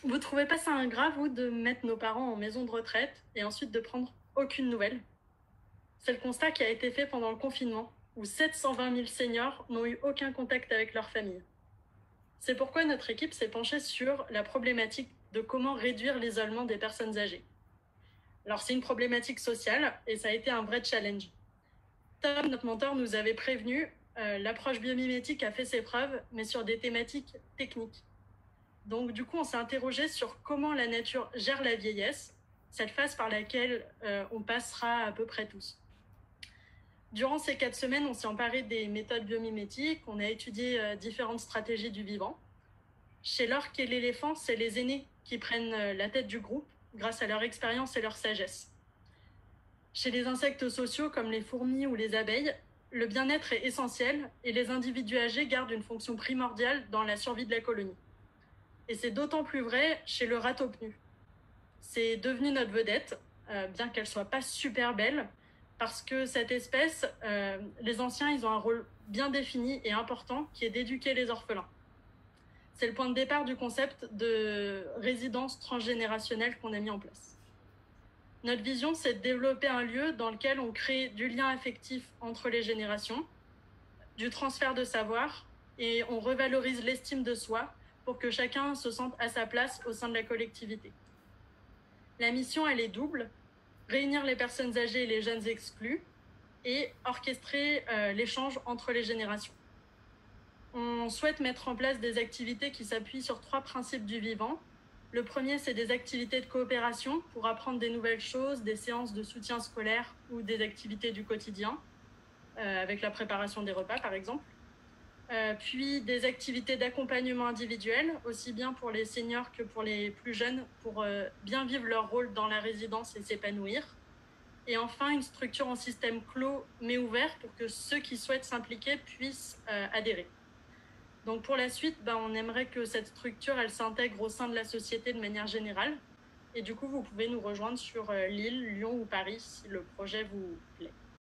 Vous trouvez pas ça ingrat, vous, de mettre nos parents en maison de retraite et ensuite de prendre aucune nouvelle? C'est le constat qui a été fait pendant le confinement, où 720 000 seniors n'ont eu aucun contact avec leur famille. C'est pourquoi notre équipe s'est penchée sur la problématique de comment réduire l'isolement des personnes âgées. Alors c'est une problématique sociale et ça a été un vrai challenge. Tom, notre mentor, nous avait prévenu, l'approche biomimétique a fait ses preuves, mais sur des thématiques techniques. Donc du coup, on s'est interrogé sur comment la nature gère la vieillesse, cette phase par laquelle on passera à peu près tous. Durant ces 4 semaines, on s'est emparé des méthodes biomimétiques, on a étudié différentes stratégies du vivant. Chez l'orque et l'éléphant, c'est les aînés qui prennent la tête du groupe grâce à leur expérience et leur sagesse. Chez les insectes sociaux comme les fourmis ou les abeilles, le bien-être est essentiel et les individus âgés gardent une fonction primordiale dans la survie de la colonie. Et c'est d'autant plus vrai chez le ratopnu. C'est devenu notre vedette, bien qu'elle soit pas super belle, parce que cette espèce, les anciens, ils ont un rôle bien défini et important qui est d'éduquer les orphelins. C'est le point de départ du concept de résidence transgénérationnelle qu'on a mis en place. Notre vision, c'est de développer un lieu dans lequel on crée du lien affectif entre les générations, du transfert de savoir, et on revalorise l'estime de soi pour que chacun se sente à sa place au sein de la collectivité. La mission, elle est double: réunir les personnes âgées et les jeunes exclus et orchestrer l'échange entre les générations. On souhaite mettre en place des activités qui s'appuient sur 3 principes du vivant. Le premier, c'est des activités de coopération pour apprendre des nouvelles choses, des séances de soutien scolaire ou des activités du quotidien, avec la préparation des repas par exemple. Puis des activités d'accompagnement individuel, aussi bien pour les seniors que pour les plus jeunes, pour bien vivre leur rôle dans la résidence et s'épanouir. Et enfin, une structure en système clos mais ouvert pour que ceux qui souhaitent s'impliquer puissent adhérer. Donc pour la suite, on aimerait que cette structure, elle s'intègre au sein de la société de manière générale. Et du coup, vous pouvez nous rejoindre sur Lille, Lyon ou Paris si le projet vous plaît.